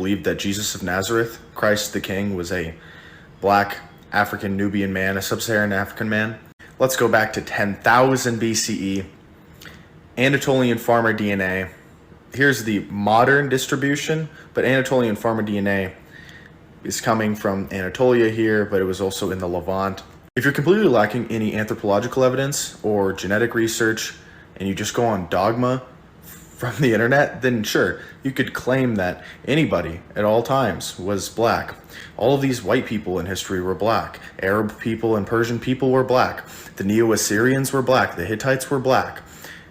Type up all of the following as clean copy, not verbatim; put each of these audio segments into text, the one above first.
believed that Jesus of Nazareth, Christ the King, was a black African Nubian man, a sub-Saharan African man. Let's go back to 10,000 BCE. Anatolian farmer DNA. Here's the modern distribution, but Anatolian farmer DNA is coming from Anatolia here, but it was also in the Levant. If you're completely lacking any anthropological evidence or genetic research, and you just go on dogma from the internet, then sure, you could claim that anybody at all times was black. All of these white people in history were black. Arab people and Persian people were black. The Neo-Assyrians were black. The Hittites were black.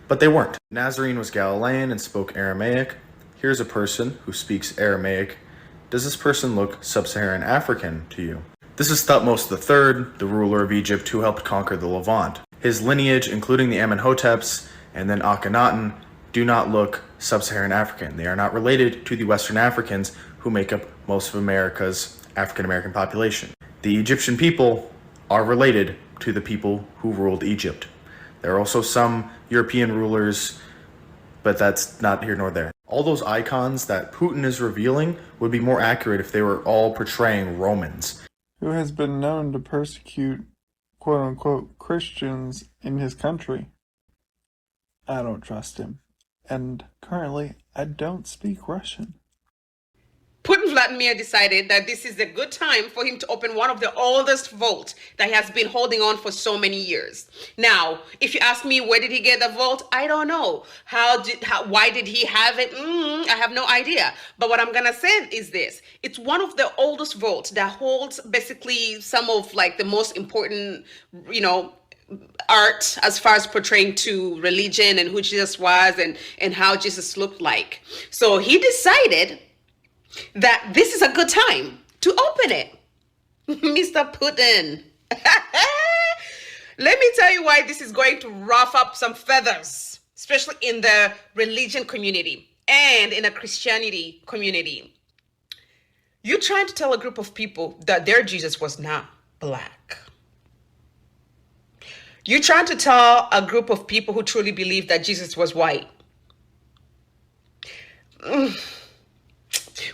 But they weren't. Nazarene was Galilean and spoke Aramaic. Here's a person who speaks Aramaic. Does this person look sub-Saharan African to you? This is Thutmose III, the ruler of Egypt who helped conquer the Levant. His lineage, including the Amenhoteps and then Akhenaten, do not look sub-Saharan African. They are not related to the Western Africans who make up most of America's African-American population. The Egyptian people are related to the people who ruled Egypt. There are also some European rulers, but that's not here nor there. All those icons that Putin is revealing would be more accurate if they were all portraying Romans. Who has been known to persecute quote-unquote Christians in his country. I don't trust him. And currently, I don't speak Russian. Putin Vladimir decided that this is a good time for him to open one of the oldest vaults that he has been holding on for so many years. Now, if you ask me, where did he get the vault? I don't know. Why did he have it? I have no idea. But what I'm going to say is this. It's one of the oldest vaults that holds basically some of like the most important, art as far as portraying to religion and who Jesus was and how Jesus looked like. So he decided that this is a good time to open it. Mr. Putin. Let me tell you why this is going to ruff up some feathers, especially in the religion community and in a Christianity community. You're trying to tell a group of people that their Jesus was not black. You're trying to tell a group of people who truly believe that Jesus was white.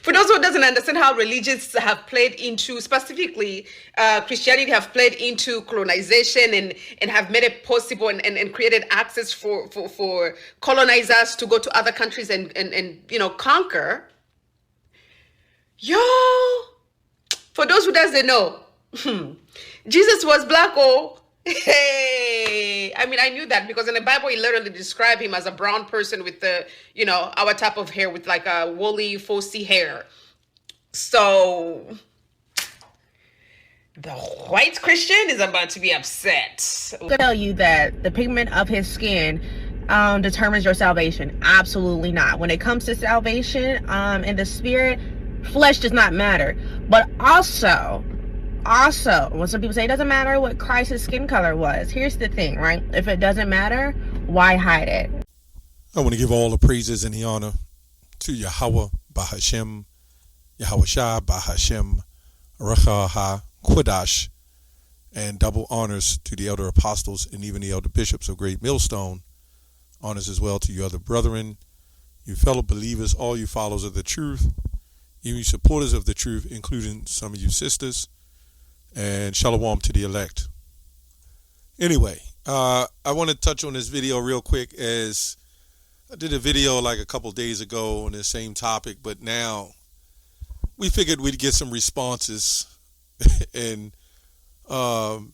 For those who doesn't understand how religions have played into, specifically Christianity have played into colonization and have made it possible and created access for colonizers to go to other countries and conquer. For those who doesn't know, Jesus was black. Hey, I mean, I knew that because in the Bible, it literally described him as a brown person with the, our type of hair with like a woolly, fussy hair. So the white Christian is about to be upset. I'll tell you that the pigment of his skin determines your salvation. Absolutely not. When it comes to salvation in the spirit, flesh does not matter. But also, when some people say it doesn't matter what Christ's skin color was, here's the thing, right? If it doesn't matter, why hide it? I want to give all the praises and the honor to Yahweh Bahashem, Yahweh Shah Bahashem, Recha HaKodash, and double honors to the elder apostles and even the elder bishops of Great Millstone. Honors as well to you other brethren, you fellow believers, all you followers of the truth, you supporters of the truth, including some of you sisters. And shalom to the elect. Anyway, I want to touch on this video real quick, as I did a video like a couple days ago on the same topic, but now we figured we'd get some responses. And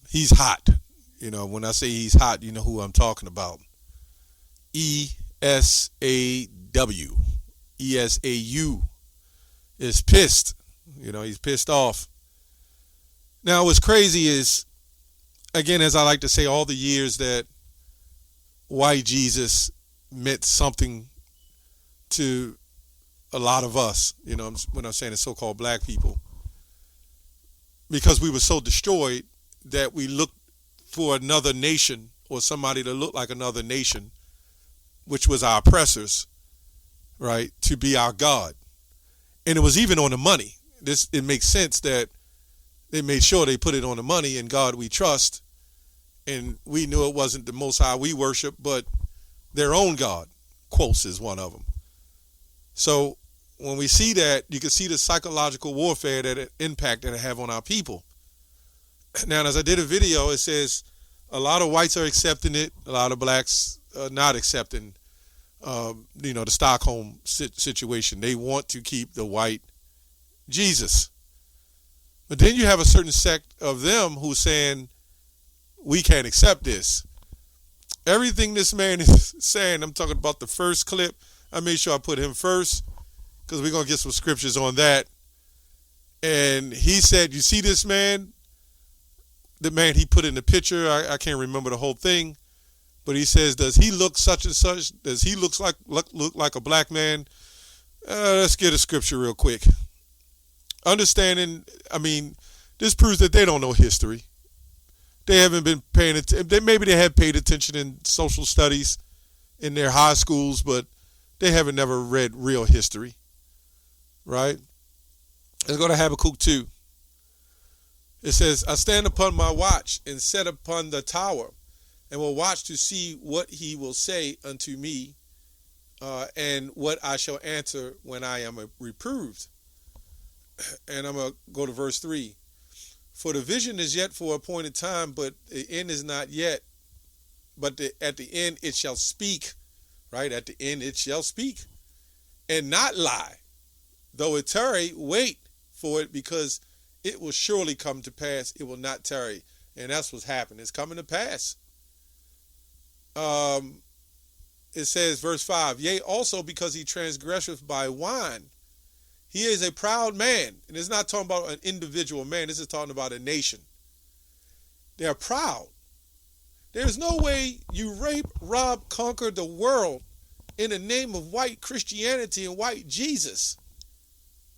he's hot. When I say he's hot, you know who I'm talking about. Esaw. Esau is pissed. He's pissed off. Now, what's crazy is, again, as I like to say, all the years that white Jesus meant something to a lot of us, when I'm saying the so-called black people, because we were so destroyed that we looked for another nation or somebody to look like another nation, which was our oppressors, right, to be our God. And it was even on the money. It makes sense that they made sure they put it on the money. In God we trust. And we knew it wasn't the Most High we worship, but their own God, quotes, is one of them. So when we see that, you can see the psychological warfare that it impact that it have on our people. Now, as I did a video, it says a lot of whites are accepting it, a lot of blacks are not accepting, the Stockholm situation. They want to keep the white Jesus. But then you have a certain sect of them who's saying, we can't accept this. Everything this man is saying, I'm talking about the first clip. I made sure I put him first because we're going to get some scriptures on that. And he said, you see this man? The man he put in the picture, I can't remember the whole thing, but he says, does he look such and such? Does he look like a black man? Let's get a scripture real quick. Understanding, this proves that they don't know history. They haven't been paying attention. Maybe they have paid attention in social studies in their high schools, but they haven't never read real history, right? Let's go to Habakkuk 2. It says, I stand upon my watch and set upon the tower and will watch to see what he will say unto me and what I shall answer when I am reproved. And I'm going to go to verse 3. For the vision is yet for a appointed time, but the end is not yet. But at the end it shall speak, right? At the end it shall speak and not lie. Though it tarry, wait for it, because it will surely come to pass. It will not tarry. And that's what's happening. It's coming to pass. It says, verse 5, yea, also because he transgresseth by wine. He is a proud man. And it's not talking about an individual man. This is talking about a nation. They're proud. There's no way you rape, rob, conquer the world in the name of white Christianity and white Jesus,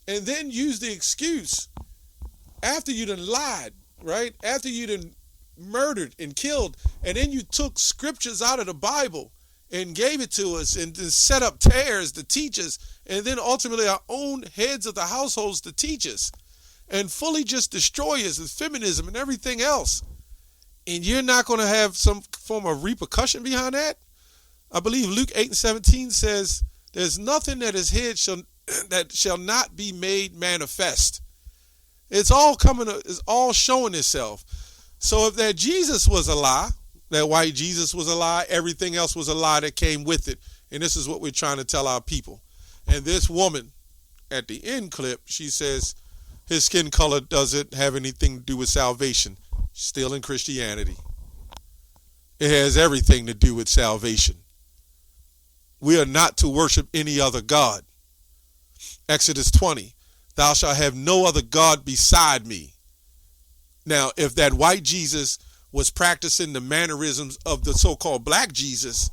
and then use the excuse after you done lied, right? After you done murdered and killed, and then you took scriptures out of the Bible and gave it to us and then set up tares to teach us, and then ultimately our own heads of the households to teach us, and fully just destroy us with feminism and everything else. And you're not going to have some form of repercussion behind that? I believe Luke 8:17 says, there's nothing that is hid that shall not be made manifest. It's all it's all showing itself. So if that Jesus was a lie, that white Jesus was a lie, everything else was a lie that came with it. And this is what we're trying to tell our people. And this woman at the end clip, she says his skin color doesn't have anything to do with salvation. Still in Christianity. It has everything to do with salvation. We are not to worship any other God. Exodus 20. Thou shalt have no other God beside me. Now, if that white Jesus was practicing the mannerisms of the so-called black Jesus,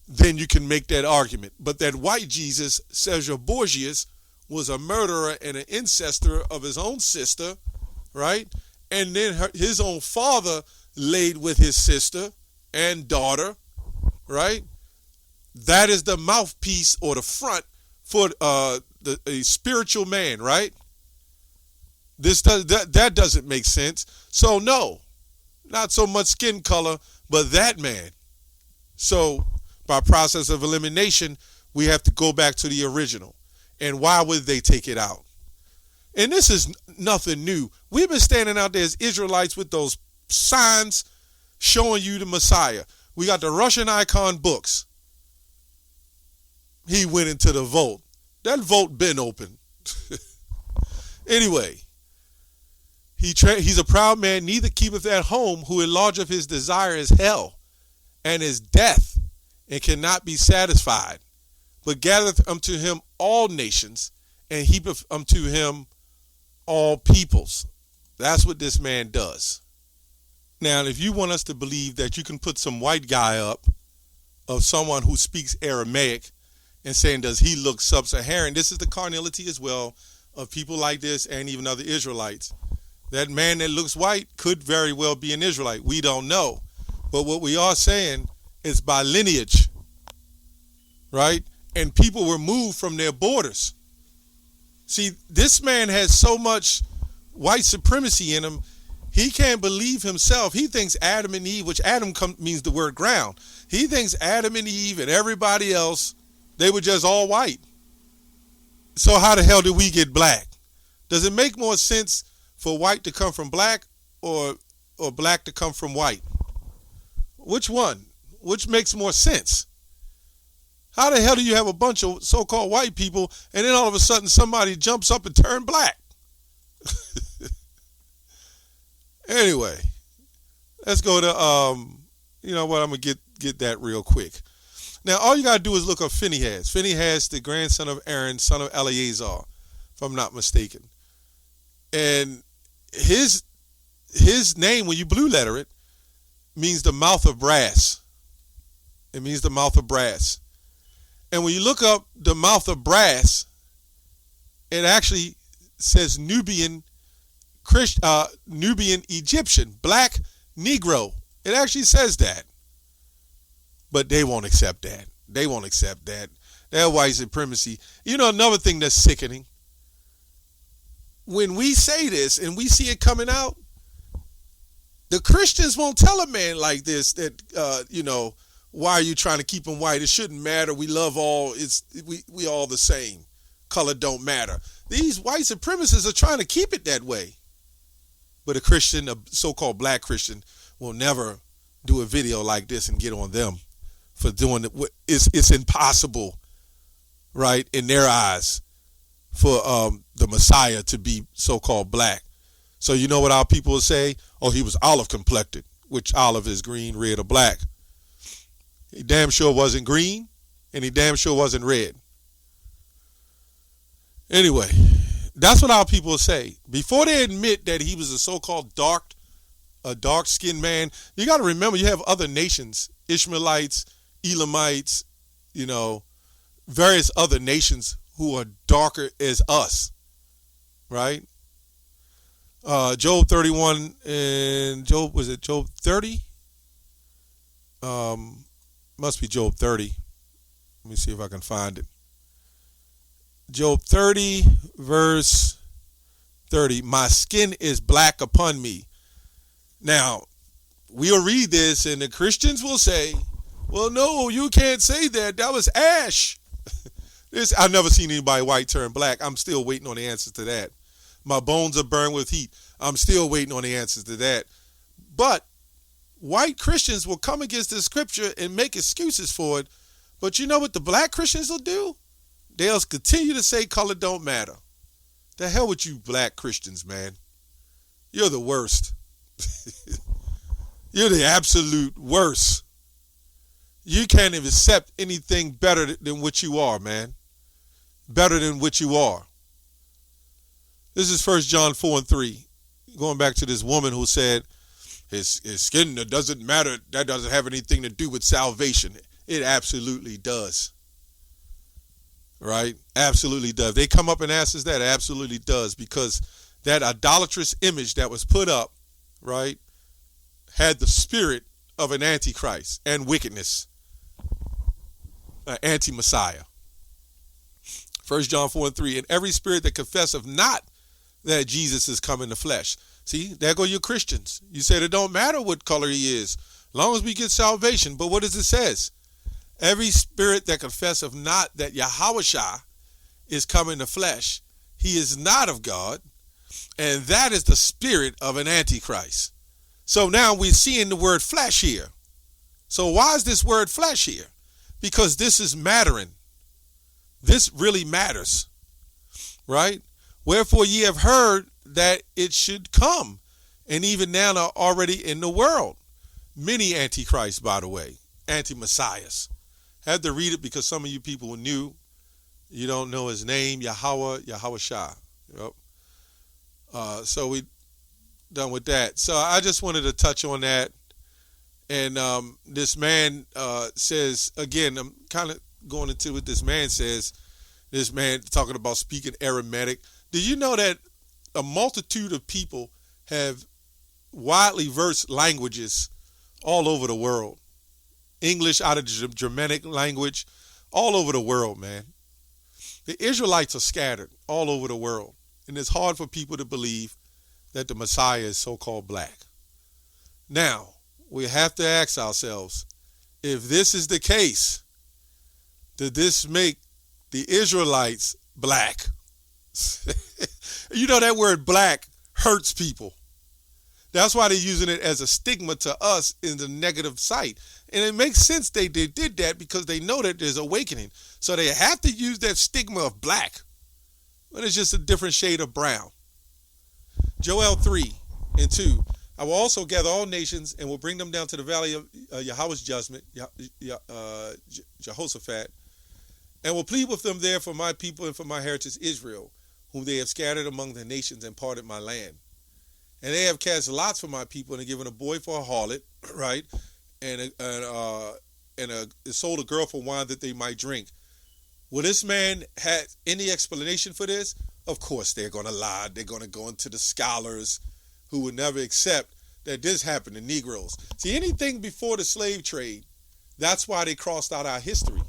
then you can make that argument. But that white Jesus, Sergio Borgias, was a murderer and an incester of his own sister, right? And then his own father laid with his sister and daughter, right? That is the mouthpiece or the front for a spiritual man, right? That doesn't make sense. So no, not so much skin color, but that man. So by process of elimination, we have to go back to the original. And why would they take it out? And this is nothing new. We've been standing out there as Israelites with those signs showing you the Messiah. We got the Russian icon books. He went into the vote. That vote been open. Anyway, he's a proud man, neither keepeth at home, who enlargeth his desire is hell, and is death, and cannot be satisfied, but gathereth unto him all nations, and heapeth unto him all peoples. That's what this man does. Now, if you want us to believe that you can put some white guy up of someone who speaks Aramaic and saying, does he look sub-Saharan? This is the carnality as well of people like this and even other Israelites. That man that looks white could very well be an Israelite. We don't know. But what we are saying is by lineage, right? And people were moved from their borders. See, this man has so much white supremacy in him, he can't believe himself. He thinks Adam and Eve, which Adam means the word ground. He thinks Adam and Eve and everybody else, they were just all white. So how the hell did we get black? Does it make more sense for white to come from black or black to come from white? Which one? Which makes more sense? How the hell do you have a bunch of so-called white people and then all of a sudden somebody jumps up and turns black? Anyway, let's go to, you know what, I'm going to get that real quick. Now, all you got to do is look up Phinehas. Phinehas, the grandson of Aaron, son of Eleazar, if I'm not mistaken. And his name, when you blue letter it, means the mouth of brass. It means the mouth of brass. And when you look up the mouth of brass, it actually says Nubian Egyptian, black Negro. It actually says that. But they won't accept that. They won't accept that. That white supremacy. You know, another thing that's sickening. When we say this and we see it coming out, the Christians won't tell a man like this that, you know, why are you trying to keep them white? It shouldn't matter. We love all. We all the same. Color don't matter. These white supremacists are trying to keep it that way. But a Christian, a so-called black Christian, will never do a video like this and get on them for doing it. It's impossible, right, in their eyes for the Messiah to be so-called black. So you know what our people will say? Oh, he was olive complected, which olive is green, red, or black. He damn sure wasn't green, and he damn sure wasn't red. Anyway, that's what our people say. Before they admit that he was a so-called dark-skinned man, you got to remember you have other nations, Ishmaelites, Elamites, you know, various other nations who are darker as us, right? Job 31 and Job 30? Must be Job 30. Let me see if I can find it. Job 30, verse 30. My skin is black upon me. Now, we'll read this and the Christians will say, well, no, you can't say that. That was ash. I've never seen anybody white turn black. I'm still waiting on the answers to that. My bones are burned with heat. I'm still waiting on the answers to that. But white Christians will come against this scripture and make excuses for it. But you know what the black Christians will do? They'll continue to say color don't matter. The hell with you black Christians, man. You're the worst. You're the absolute worst. You can't even accept anything better than what you are, man. Better than what you are. This is 1 John 4 and 3. Going back to this woman who said, his skin doesn't matter. That doesn't have anything to do with salvation. It absolutely does. Right? Absolutely does. They come up and ask us that. It absolutely does. Because that idolatrous image that was put up, right, had the spirit of an antichrist and wickedness. An anti-Messiah. 1 John 4 and 3. And every spirit that confesseth not that Jesus is come in the flesh. See, there go your Christians. You said it don't matter what color he is, as long as we get salvation. But what does it says? Every spirit that confesseth not that Yahushua is come in the flesh, he is not of God, and that is the spirit of an antichrist. So now we're seeing the word flesh here. So why is this word flesh here? Because this is mattering. This really matters, right? Wherefore ye have heard that it should come, and even now are already in the world. Many antichrists, by the way, anti-messiahs. Had to read it because some of you people knew. You don't know his name, Yahushua. Yep. So we done with that. So I just wanted to touch on that. And this man says, again, I'm kind of going into what this man says. This man talking about speaking Aramaic. Do you know that a multitude of people have widely versed languages all over the world? English out of the Germanic language, all over the world, man. The Israelites are scattered all over the world. And it's hard for people to believe that the Messiah is so-called black. Now, we have to ask ourselves, if this is the case, did this make the Israelites black. You know that word black hurts people. That's why they're using it as a stigma to us in the negative sight. And it makes sense they did that because they know that there's awakening. So they have to use that stigma of black. But it's just a different shade of brown. Joel 3:2. I will also gather all nations and will bring them down to the valley of Yahweh's judgment, Jehoshaphat, and will plead with them there for my people and for my heritage Israel, whom they have scattered among the nations and parted my land. And they have cast lots for my people and have given a boy for a harlot, right? And sold a girl for wine that they might drink. Will this man have any explanation for this? Of course they're going to lie. They're going to go into the scholars who would never accept that this happened to Negroes. See, anything before the slave trade, that's why they crossed out our history.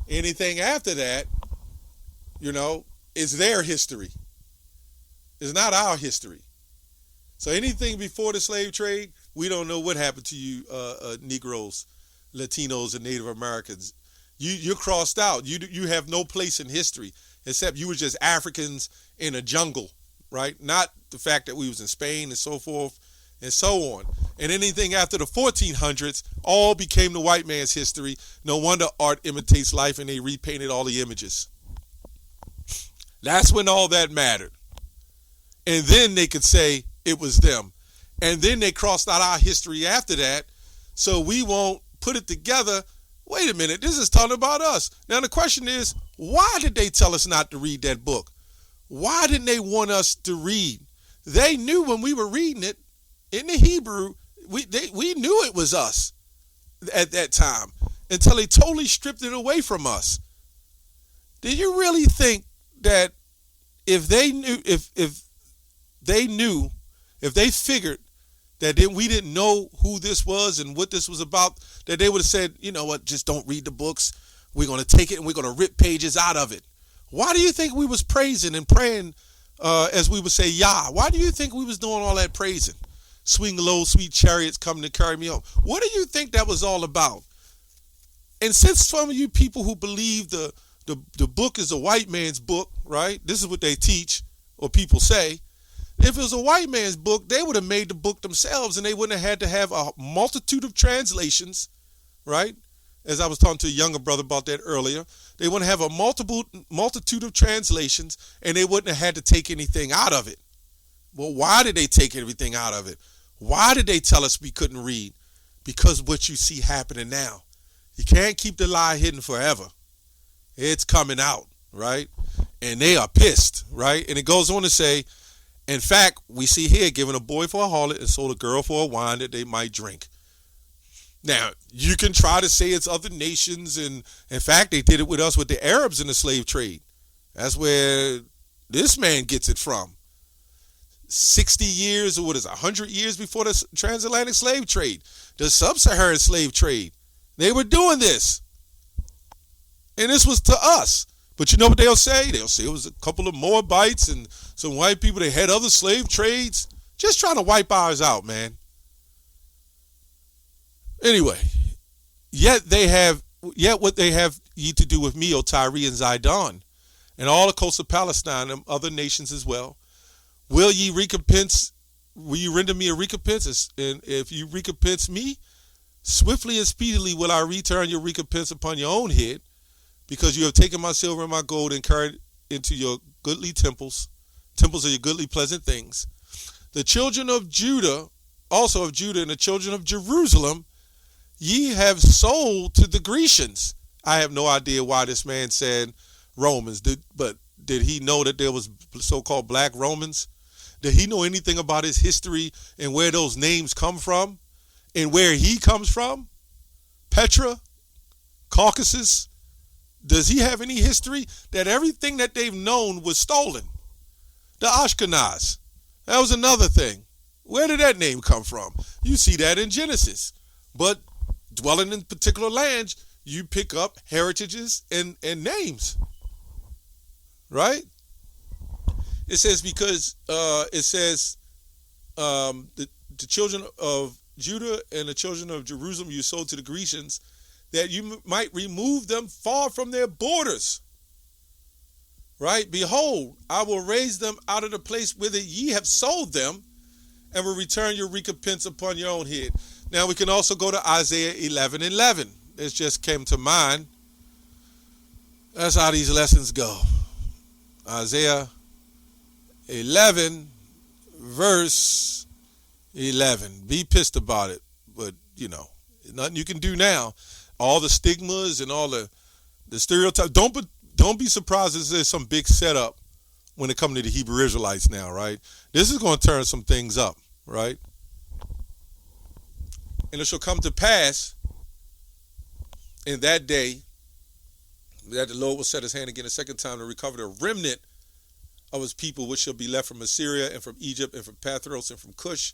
Anything after that, is their history. It's not our history. So anything before the slave trade, we don't know what happened to you, Negroes, Latinos, and Native Americans. You're crossed out. You have no place in history, except you were just Africans in a jungle, right? Not the fact that we was in Spain and so forth and so on. And anything after the 1400s all became the white man's history. No wonder art imitates life and they repainted all the images. That's when all that mattered. And then they could say it was them. And then they crossed out our history after that, so we won't put it together. Wait a minute, this is talking about us. Now the question is, why did they tell us not to read that book? Why didn't they want us to read? They knew when we were reading it in the Hebrew, we knew it was us at that time until they totally stripped it away from us. Do you really think that if they figured that we didn't know who this was and what this was about, that they would have said, you know what, just don't read the books. We're going to take it and we're going to rip pages out of it. Why do you think we was praising and praying as we would say, Yah? Why do you think we was doing all that praising? Swing low, sweet chariots coming to carry me home. What do you think that was all about? And since some of you people who believe the book is a white man's book, right? This is what they teach or people say. If it was a white man's book, they would have made the book themselves and they wouldn't have had to have a multitude of translations, right? As I was talking to a younger brother about that earlier, they wouldn't have a multitude of translations and they wouldn't have had to take anything out of it. Well, why did they take everything out of it? Why did they tell us we couldn't read? Because what you see happening now. You can't keep the lie hidden forever. It's coming out, right? And they are pissed, right? And it goes on to say, in fact, we see here giving a boy for a harlot and sold a girl for a wine that they might drink. Now, you can try to say it's other nations, and in fact, they did it with us with the Arabs in the slave trade. That's where this man gets it from. 60 years, or 100 years before the transatlantic slave trade, the sub-Saharan slave trade. They were doing this. And this was to us. But you know what they'll say? They'll say it was a couple of Moabites and some white people. They had other slave trades. Just trying to wipe ours out, man. Anyway, yet what they have ye to do with me, O Tyre and Zidon, and all the coast of Palestine and other nations as well. Will you render me a recompense? And if you recompense me, swiftly and speedily will I return your recompense upon your own head, because you have taken my silver and my gold and carried into your goodly temples of your goodly pleasant things. The children of Judah, also of Judah, and the children of Jerusalem, ye have sold to the Grecians. I have no idea why this man said Romans, but did he know that there was so-called black Romans? Did he know anything about his history and where those names come from and where he comes from? Petra, Caucasus. Does he have any history that everything that they've known was stolen? The Ashkenaz. That was another thing. Where did that name come from? You see that in Genesis. But dwelling in particular lands, you pick up heritages and names. Right? It says because the children of Judah and the children of Jerusalem you sold to the Grecians, that you might remove them far from their borders. right? Behold, I will raise them out of the place whither ye have sold them, and will return your recompense upon your own head. Now we can also go to Isaiah 11:11. This just came to mind. That's how these lessons go. Isaiah 11, verse 11. Be pissed about it, but nothing you can do now. All the stigmas and all the stereotypes. Don't be surprised if there's some big setup when it comes to the Hebrew Israelites now, right? This is going to turn some things up, right? And it shall come to pass in that day that the Lord will set his hand again a second time to recover the remnant of his people, which shall be left from Assyria and from Egypt and from Pathros and from Cush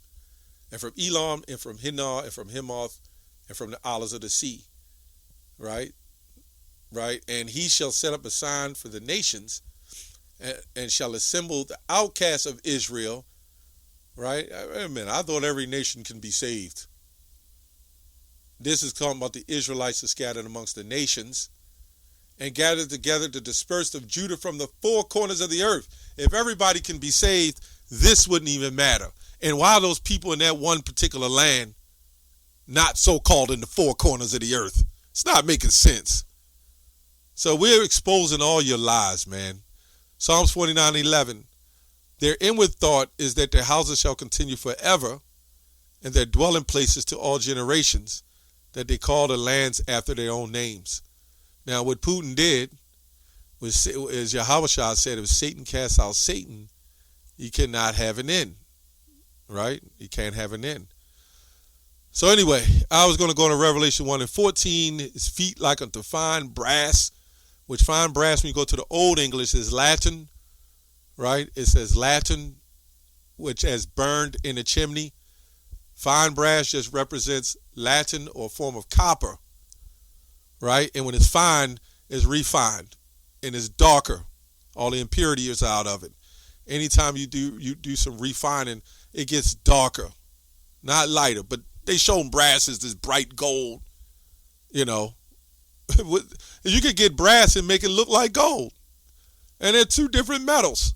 and from Elam and from Hinnah and from Himoth and from the isles of the sea, right? And he shall set up a sign for the nations and shall assemble the outcasts of Israel, right? Wait a minute, I thought every nation can be saved. This is talking about the Israelites are scattered amongst the nations and gathered together to disperse of Judah from the four corners of the earth. If everybody can be saved, this wouldn't even matter. And why are those people in that one particular land not so-called in the four corners of the earth? It's not making sense. So we're exposing all your lies, man. Psalms 49:11. Their inward thought is that their houses shall continue forever, and their dwelling places to all generations, that they call the lands after their own names. Now, what Putin did was, as Yahweh said, if Satan casts out Satan, he cannot have an end, right? He can't have an end. So anyway, I was going to go to Revelation 1:14. His feet like unto fine brass, which fine brass, when you go to the Old English, is Latin, right? It says Latin, which as burned in a chimney. Fine brass just represents Latin or a form of copper, right? And when it's fine, it's refined and it's darker. All the impurity is out of it. Anytime you do some refining, it gets darker, not lighter. But they show brass as this bright gold, You could get brass and make it look like gold. And they're two different metals.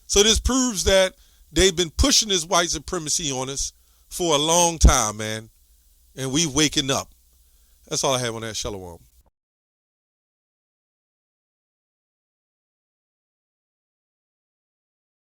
So this proves that they've been pushing this white supremacy on us for a long time, man. And we waking up. That's all I have on that. Shalom.